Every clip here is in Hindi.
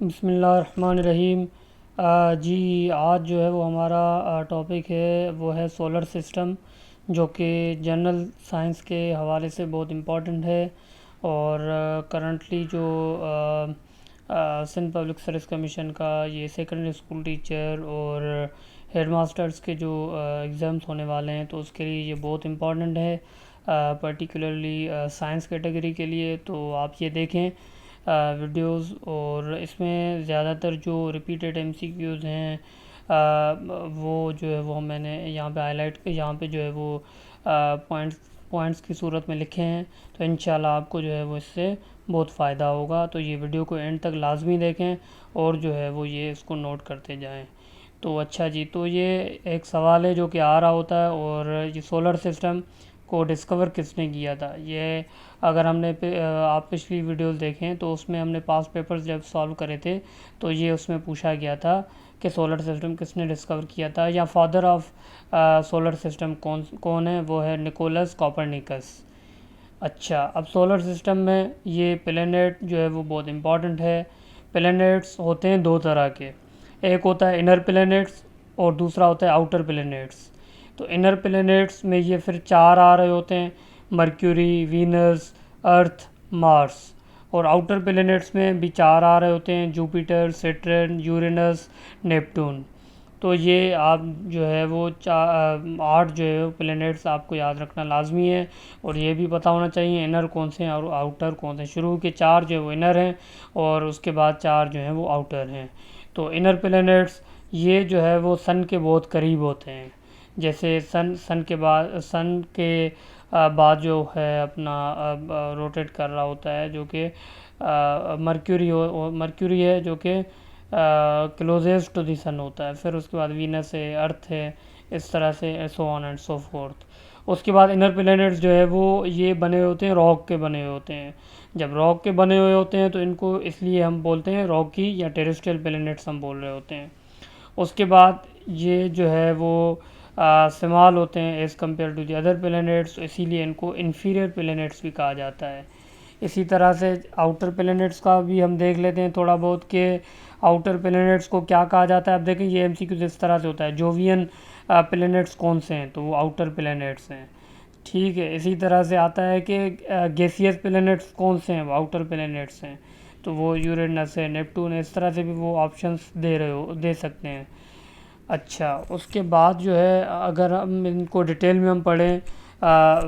बिस्मिल्लाहिर्रहमानिर्रहीम। जी, आज जो है वो हमारा टॉपिक है वो है सोलर सिस्टम, जो कि जनरल साइंस के हवाले से बहुत इम्पोर्टेंट है। और करंटली जो सिंध पब्लिक सर्विस कमीशन का ये सेकेंडरी स्कूल टीचर और हेड मास्टर्स के जो एग्ज़ाम्स होने वाले हैं, तो उसके लिए ये बहुत इम्पोर्टेंट है, पर्टिकुलरली साइंस कैटेगरी के लिए। तो आप ये देखें वीडियोस, और इसमें ज़्यादातर जो रिपीटेड एमसीक्यूज़ हैं वो जो है वो मैंने यहाँ पे हाईलाइट, यहाँ पे जो है वो पॉइंट्स पॉइंट्स की सूरत में लिखे हैं। तो इंशाल्लाह आपको जो है वो इससे बहुत फ़ायदा होगा। तो ये वीडियो को एंड तक लाजमी देखें और जो है वो ये इसको नोट करते जाएं। तो अच्छा जी, तो ये एक सवाल है जो कि आ रहा होता है, और ये सोलर सिस्टम को डिस्कवर किसने किया था। ये अगर हमने आप पिछली वीडियोस देखें तो उसमें हमने पास्ट पेपर्स जब सॉल्व करे थे, तो ये उसमें पूछा गया था कि सोलर सिस्टम किसने डिस्कवर किया था, या फादर ऑफ सोलर सिस्टम कौन कौन है। वो है निकोलस कॉपरनिकस। अच्छा, अब सोलर सिस्टम में ये प्लैनेट जो है वो बहुत इम्पॉर्टेंट है। प्लैनेट्स होते हैं दो तरह के, एक होता है इनर प्लैनेट्स और दूसरा होता है आउटर प्लैनेट्स। तो इनर प्लैनेट्स में ये फिर चार आ रहे होते हैं: मर्क्यूरी, वीनस, अर्थ, मार्स। और आउटर प्लैनेट्स में भी चार आ रहे होते हैं: जुपिटर, सैटर्न, यूरेनस, नेपटून। तो ये आप जो है वो आठ जो है प्लैनेट्स आपको याद रखना लाजमी है, और ये भी पता होना चाहिए इनर कौन से हैं और आउटर कौन से हैं। शुरू के चार जो है वो इनर हैं और उसके बाद चार जो हैं वो आउटर हैं। तो इनर प्लैनेट्स ये जो है वो सन के बहुत करीब होते हैं। जैसे सन के बाद बाद जो है अपना रोटेट कर रहा होता है, जो कि मर्क्यूरी है, जो कि क्लोजेस्ट टू द सन होता है। फिर उसके बाद वीनस है, अर्थ है, इस तरह से so on and so fourth. उसके बाद इनर प्लैनेट्स जो है वो ये बने हुए होते हैं, रॉक के बने हुए होते हैं। जब रॉक के बने हुए होते हैं तो इनको इसलिए हम बोलते हैं रॉकी या टेरेस्ट्रियल प्लैनेट्स हम बोल रहे होते हैं। उसके बाद ये जो है वो स्मॉल होते हैं as compared to the other planets, इसीलिए इनको इन्फीरियर प्लैनेट्स भी कहा जाता है। इसी तरह से आउटर प्लैनेट्स का भी हम देख लेते हैं थोड़ा बहुत, कि आउटर प्लैनेट्स को क्या कहा जाता है। अब देखें ये एमसीक्यू इस तरह से होता है: जोवियन प्लैनेट्स कौन से हैं, तो वो आउटर प्लैनेट्स हैं। ठीक है, इसी तरह से आता है कि गैसियस प्लैनेट्स कौन से हैं, वो आउटर प्लैनेट्स हैं, तो वो यूरेनस है, नेपटून है। इस तरह से भी वो ऑप्शंस दे सकते हैं। अच्छा, उसके बाद जो है अगर हम इनको डिटेल में हम पढ़ें,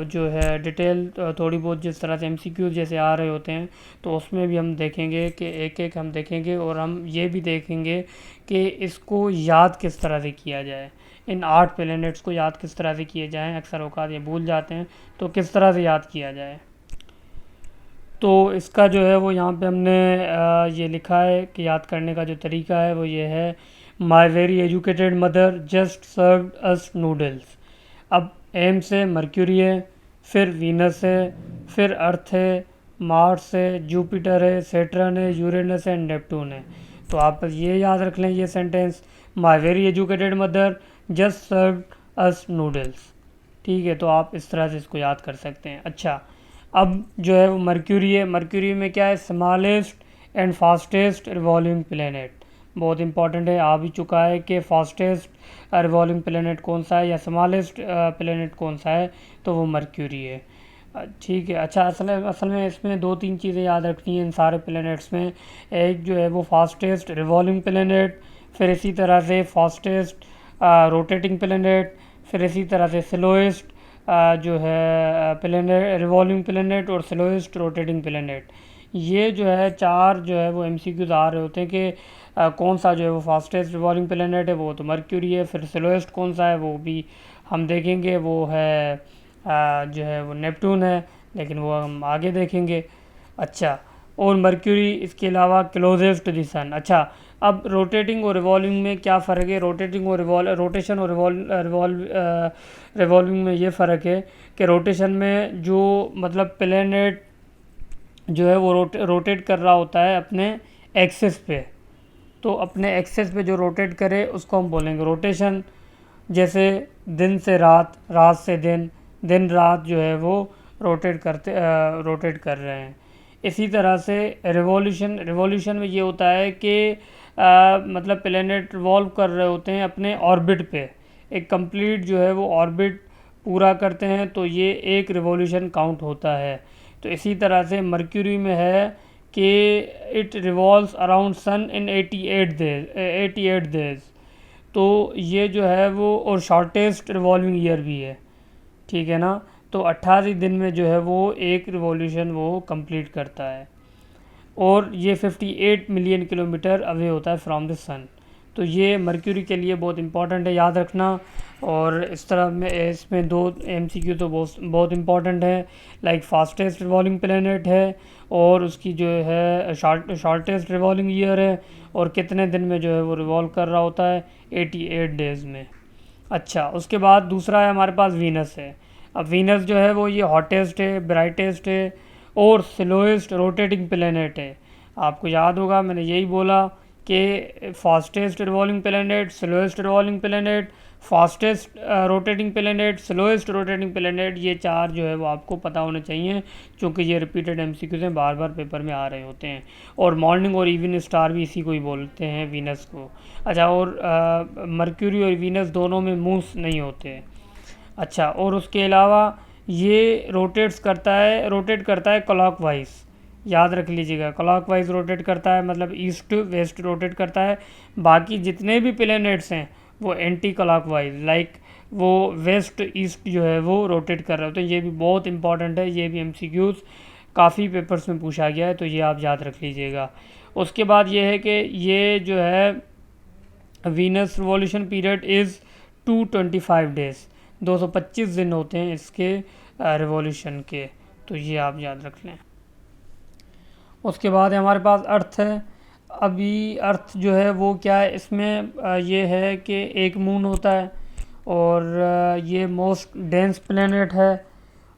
जो है डिटेल थोड़ी बहुत जिस तरह से एमसीक्यू जैसे आ रहे होते हैं, तो उसमें भी हम देखेंगे कि एक एक हम देखेंगे, और हम ये भी देखेंगे कि इसको याद किस तरह से किया जाए। इन 8 प्लैनेट्स को याद किस तरह से किए जाएँ, अक्सर औकात ये भूल जाते हैं, तो किस तरह से याद किया जाए। तो इसका जो है वो यहाँ पे हमने ये लिखा है कि याद करने का जो तरीका है वो ये है: my very educated mother just serve us noodles. अब एम से मर्क्यूरी है, फिर वीनस है, फिर अर्थ है, मार्स है, जुपिटर है, सैटर्न है, यूरेनस है, नेपटून है। तो आप बस ये याद रख लें ये sentence: my very educated mother just serve us noodles. ठीक है, तो आप इस तरह से इसको याद कर सकते हैं। अच्छा, अब जो है वो मर्क्यूरी है। मर्क्यूरी में क्या है? Smallest and fastest revolving planet. बहुत इंपॉर्टेंट है, आ भी चुका है कि फास्टेस्ट रिवॉल्विंग प्लेनेट कौन सा है या स्मॉलेस्ट प्लेनेट कौन सा है, तो वो मर्क्यूरी है। ठीक है। अच्छा, असल में इसमें दो तीन चीज़ें याद रखनी हैं इन सारे प्लेनेट्स में। एक जो है वो फास्टेस्ट रिवॉल्विंग प्लेनेट, फिर इसी तरह से फास्टेस्ट रोटेटिंग प्लेनेट, फिर इसी तरह से स्लोएस्ट जो है प्लेनेट रिवॉल्विंग प्लेनेट, और स्लोएस्ट रोटेटिंग प्लेनेट। ये जो है चार जो है वो एमसीक्यूज आ रहे होते हैं कि कौन सा जो है वो फास्टेस्ट रिवॉल्विंग प्लेनेट है, वो तो मर्क्यूरी है। फिर स्लोएस्ट कौन सा है वो भी हम देखेंगे, वो है जो है वो नेपटून है, लेकिन वो हम आगे देखेंगे। अच्छा, और मर्क्यूरी इसके अलावा क्लोजेस्ट टू द सन। अच्छा, अब रोटेटिंग और रिवॉल्विंग में क्या फ़र्क है? रोटेटिंग और रोटेशन और रिवॉल्विंग में ये फ़र्क है कि रोटेशन में जो मतलब प्लेनेट जो है वो रोटेट कर रहा होता है अपने एक्सिस पे, तो अपने एक्सिस पे जो रोटेट करे उसको हम बोलेंगे रोटेशन। जैसे दिन से रात, रात से दिन, दिन रात जो है वो रोटेट कर रहे हैं। इसी तरह से रिवॉल्यूशन में ये होता है कि मतलब प्लेनेट रिवॉल्व कर रहे होते हैं अपने ऑर्बिट पे, एक कंप्लीट जो है वो ऑर्बिट पूरा करते हैं, तो ये एक रिवॉल्यूशन काउंट होता है। तो इसी तरह से मर्क्यूरी में है कि it revolves around sun in 88 days. तो ये जो है वो, और शॉर्टेस्ट रिवॉल्विंग ईयर भी है, ठीक है ना। तो 28 दिन में जो है वो एक रिवॉल्यूशन वो कंप्लीट करता है, और ये 58 मिलियन किलोमीटर अवे होता है फ्रॉम द सन। तो ये मर्क्यूरी के लिए बहुत इंपॉर्टेंट है, याद रखना। और इस तरह में इसमें दो एमसीक्यू तो बहुत इंपॉर्टेंट है, लाइक फास्टेस्ट रिवॉल्विंग प्लेनेट है, और उसकी जो है शॉर्टेस्ट रिवॉल्विंग ईयर है, और कितने दिन में जो है वो रिवॉल्व कर रहा होता है, 88 डेज़ में। अच्छा, उसके बाद दूसरा है हमारे पास वीनस है। अब वीनस जो है वो ये हॉटेस्ट है, ब्राइटेस्ट है, और स्लोएस्ट रोटेटिंग प्लेनेट है। आपको याद होगा मैंने यही बोला कि fastest revolving planet, slowest revolving planet, fastest rotating planet, slowest rotating planet, ये चार जो है वो आपको पता होने चाहिए, क्योंकि ये रिपीटेड एमसीक्यूज़ हैं, बार बार पेपर में आ रहे होते हैं। और मॉर्निंग और इवनिंग स्टार भी इसी को ही बोलते हैं, वीनस को। अच्छा, और मर्क्यूरी और वीनस दोनों में मून्स नहीं होते। अच्छा, और उसके अलावा ये रोटेट करता है क्लॉकवाइज, याद रख लीजिएगा, क्लॉकवाइज रोटेट करता है, मतलब ईस्ट वेस्ट रोटेट करता है। बाकी जितने भी प्लैनेट्स हैं वो एंटी क्लॉकवाइज, लाइक वो वेस्ट ईस्ट जो है वो रोटेट कर रहे होते हैं। ये भी बहुत इंपॉर्टेंट है, ये भी एमसीक्यूज़ काफ़ी पेपर्स में पूछा गया है, तो ये आप याद रख लीजिएगा। उसके बाद ये है कि ये जो है Venus revolution period is 225 days, 225 दिन होते हैं इसके रिवॉल्यूशन के, तो ये आप याद रख लें। उसके बाद हमारे पास अर्थ है। अभी अर्थ जो है वो क्या है, इसमें ये है कि एक मून होता है, और ये मोस्ट डेंस प्लेनेट है,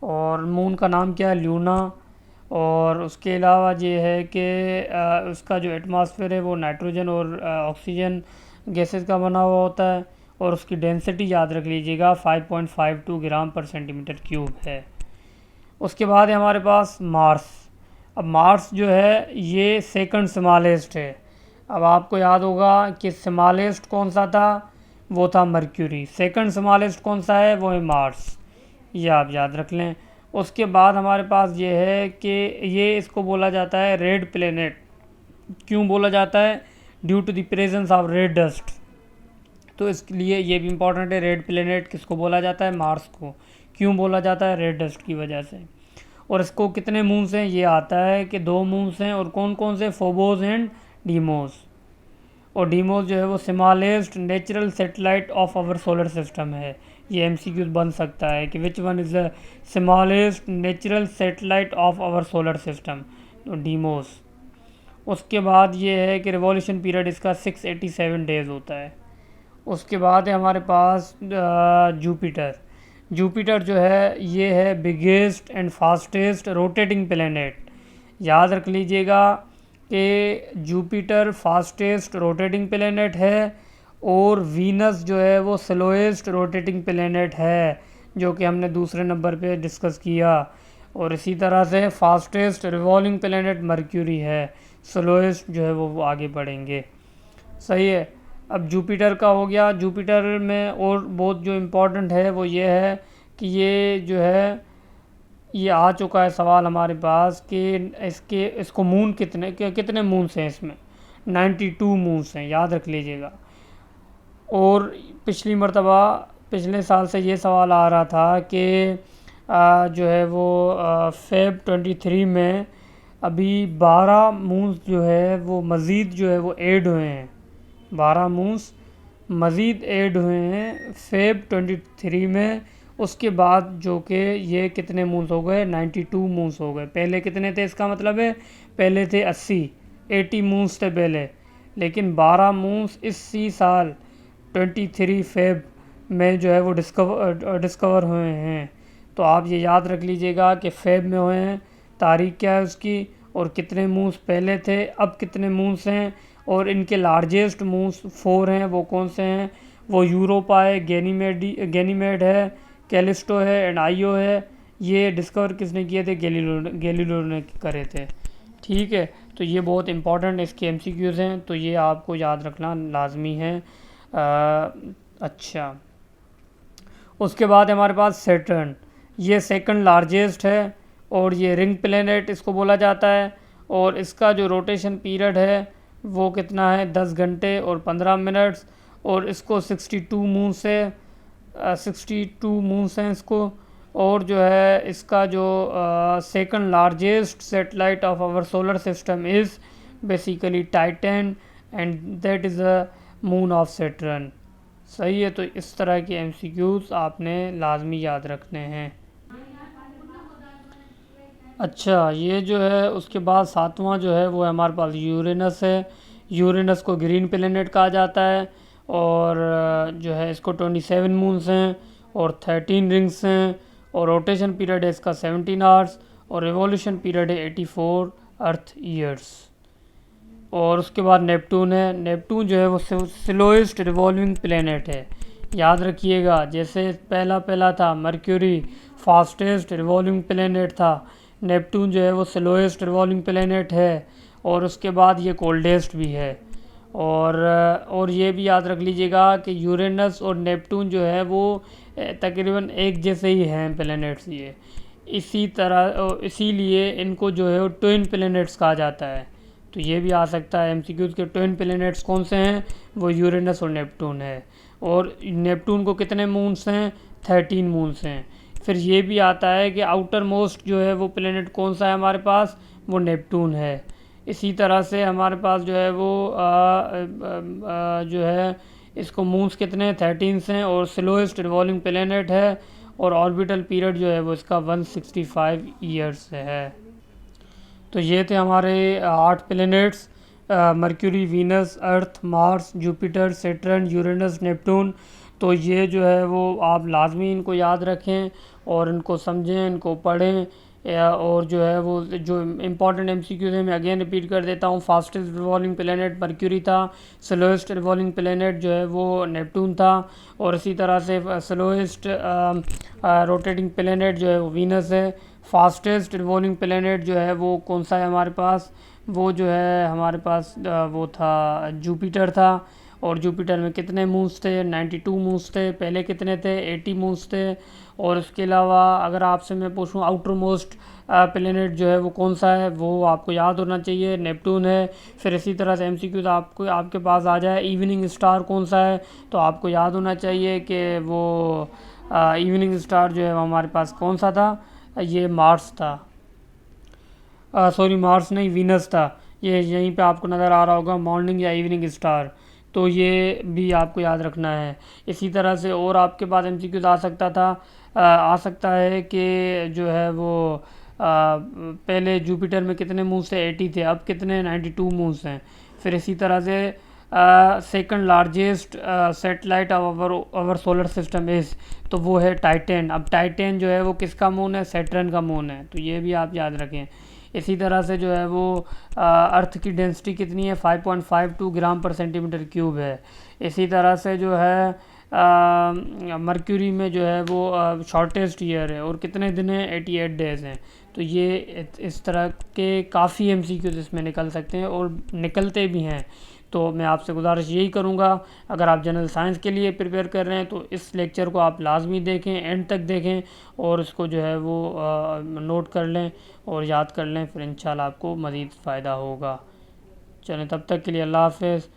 और मून का नाम क्या है, ल्यूना। और उसके अलावा ये है कि उसका जो एटमॉस्फेयर है वो नाइट्रोजन और ऑक्सीजन गैसेस का बना हुआ होता है, और उसकी डेंसिटी याद रख लीजिएगा 5.52 ग्राम पर सेंटीमीटर क्यूब है। उसके बाद है हमारे पास मार्स। अब मार्स जो है ये सेकंड स्मॉलेस्ट है। अब आपको याद होगा कि स्मॉलेस्ट कौन सा था, वो था मर्क्यूरी। सेकंड स्मॉलेस्ट कौन सा है, वो है मार्स, ये आप याद रख लें। उसके बाद हमारे पास ये है कि ये इसको बोला जाता है रेड प्लेनेट। क्यों बोला जाता है, due to the presence of red dust. तो इसके लिए ये भी इम्पॉर्टेंट है, रेड प्लेनेट किसको बोला जाता है, मार्स को। क्यों बोला जाता है, रेड डस्ट की वजह से। और इसको कितने मून्स हैं, ये आता है कि 2 मून्स हैं, और कौन कौन से, फोबोस एंड डीमोस। और डीमोस जो है वो smallest natural satellite of our solar system है। ये एमसीक्यूज बन सकता है कि which one is the smallest natural satellite of our solar system, तो डीमोस। उसके बाद ये है कि रिवॉल्यूशन पीरियड इसका 687 डेज़ होता है। उसके बाद है हमारे पास जुपिटर। जुपिटर जो है ये है biggest and fastest rotating planet. याद रख लीजिएगा कि जुपिटर फास्टेस्ट रोटेटिंग प्लेनेट है, और वीनस जो है वो स्लोएस्ट रोटेटिंग प्लेनेट है, जो कि हमने दूसरे नंबर पे डिस्कस किया। और इसी तरह से फास्टेस्ट रिवॉल्विंग प्लेनेट मर्क्यूरी है, स्लोएस्ट जो है वो आगे बढ़ेंगे। सही है। अब जुपिटर का हो गया। जुपिटर में और बहुत जो इम्पोर्टेंट है वो ये है कि ये जो है, ये आ चुका है सवाल हमारे पास कि इसको मून कितने मून्स हैं, इसमें 92 मून्स हैं, याद रख लीजिएगा। और पिछले साल से ये सवाल आ रहा था कि जो है वो फेब 23 में अभी 12 मून्स जो है वो मज़ीद जो है वो ऐड हुए हैं, 12 मून्स मज़ीद ऐड हुए हैं फेब 23 में। उसके बाद जो कि ये कितने मून्स हो गए, 92 मून्स हो गए। पहले कितने थे, इसका मतलब है पहले थे 80 मून्स थे पहले, लेकिन 12 मून्स इसी साल 23 फेब में जो है वो डिस्कवर हुए हैं। तो आप ये याद रख लीजिएगा कि फेब में हुए हैं, तारीख क्या है उसकी, और कितने मून्स पहले थे, अब कितने मून्स हैं। और इनके लार्जेस्ट मून्स 4 हैं, वो कौन से हैं, वो यूरोपा है, गैनीमेड है, कैलिस्टो है, एंड आइयो है। ये डिस्कवर किसने किए थे, गैलीलियो ने करे थे। ठीक है, तो ये बहुत इंपॉर्टेंट इसके एमसीक्यूज़ हैं, तो ये आपको याद रखना लाजमी है। अच्छा, उसके बाद हमारे पास सैटर्न, ये सेकंड लार्जेस्ट है और ये रिंग प्लेनेट इसको बोला जाता है, और इसका जो रोटेशन पीरियड है वो कितना है, 10 घंटे और 15 मिनट्स, और इसको 62 मून से 62 मून्स हैं इसको। और जो है इसका जो second largest satellite of our solar system is basically Titan, and that is a moon of Saturn. सही है, तो इस तरह के एमसीक्यूज़ आपने लाजमी याद रखने हैं। अच्छा, ये जो है उसके बाद सातवां जो है वो हमारे पास यूरेनस है। यूरेनस को ग्रीन प्लेनेट कहा जाता है, और जो है इसको 27 मून्स हैं और 13 रिंग्स हैं, और रोटेशन पीरियड है इसका 17 आवर्स, और रिवॉल्यूशन पीरियड है 84 अर्थ ईयर्स। और उसके बाद नेपटून है। नेपटून जो है वो स्लोएस्ट रिवॉल्विंग प्लेनेट है, याद रखिएगा। जैसे पहला था मर्क्यूरी फास्टेस्ट रिवॉल्विंग प्लेनेट था, नेपटून जो है वो स्लोएस्ट रिवॉल्विंग प्लेनेट है, और उसके बाद ये कोल्डेस्ट भी है। और ये भी याद रख लीजिएगा कि यूरेनस और नेपटून जो है वो तकरीबन एक जैसे ही हैं प्लैनेट्स ये, इसी तरह इसीलिए इनको जो है वो ट्विन प्लैनेट्स कहा जाता है। तो ये भी आ सकता है एमसीक्यूज़ के, ट्विन प्लैनेट्स कौन से हैं, वो यूरेनस और नेपटून है। और नेपटून को कितने मून्स हैं, 13 मून्स हैं। फिर ये भी आता है कि आउटर मोस्ट जो है वो प्लैनेट कौन सा है हमारे पास, वो नेपटून है। इसी तरह से हमारे पास जो है वो जो है इसको मून्स कितने हैं, 13 हैं, और स्लोएस्ट रिवॉल्विंग प्लैनेट है, और ऑर्बिटल पीरियड जो है वो इसका 165 ईयर्स है। तो ये थे हमारे 8 प्लैनेट्स, मर्क्यूरी, वीनस, अर्थ, मार्स, जुपिटर, सैटर्न, यूरेनस, नेपटून। तो ये जो है वो आप लाजमी इनको याद रखें और इनको समझें, इनको पढ़ें। और जो है वो जो इम्पॉर्टेंट एमसीक्यूज़ है मैं अगेन रिपीट कर देता हूँ। फास्टेस्ट रिवॉल्विंग प्लैनेट मर्क्यूरी था, स्लोएस्ट रिवॉल्विंग प्लैनेट जो है वो नेपटून था, और इसी तरह से स्लोएस्ट रोटेटिंग प्लैनेट जो है वो वीनस है। फास्टेस्ट रिवॉल्विंग प्लैनेट जो है वो कौन सा है हमारे पास, वो जो है हमारे पास वो था जुपिटर था। और जुपिटर में कितने मून्स थे, 92 मून्स थे। पहले कितने थे, 80 मून्स थे। और उसके अलावा अगर आपसे मैं पूछूं आउटर मोस्ट प्लेनेट जो है वो कौन सा है, वो आपको याद होना चाहिए, नेपटून है। फिर इसी तरह से एमसीक्यूज आपको आपके पास आ जाए, इवनिंग स्टार कौन सा है, तो आपको याद होना चाहिए कि वो इवनिंग स्टार जो है वो हमारे पास कौन सा था, ये मार्स था। सॉरी, मार्स नहीं, वीनस था। ये यहीं पे आपको नज़र आ रहा होगा, मॉर्निंग या इवनिंग स्टार। तो ये भी आपको याद रखना है। इसी तरह से और आपके पास एमसीक्यूज आ सकता था, आ सकता है कि जो है वो पहले जुपिटर में कितने मून्स थे, 80 थे, अब कितने, 92 मून्स हैं। फिर इसी तरह से second largest satellite of our solar system is, तो वो है टाइटन। अब टाइटन जो है वो किसका मून है, सैटर्न का मून है, तो ये भी आप याद रखें। इसी तरह से जो है वो अर्थ की डेंसिटी कितनी है, 5.52 ग्राम पर सेंटीमीटर क्यूब है। इसी तरह से जो है मर्क्यूरी में जो है वो शॉर्टेस्ट ईयर है और कितने दिन हैं, 88 डेज़ हैं। तो ये इस तरह के काफ़ी एमसीक्यूज़ इसमें निकल सकते हैं और निकलते भी हैं। तो मैं आपसे गुजारिश यही करूँगा, अगर आप जनरल साइंस के लिए प्रिपेयर कर रहे हैं तो इस लेक्चर को आप लाजमी देखें, एंड तक देखें, और इसको जो है वो नोट कर लें और याद कर लें। फिर इंशाल्लाह आपको मज़ीद फ़ायदा होगा। चलें, तब तक के लिए अल्लाह हाफ़िज़।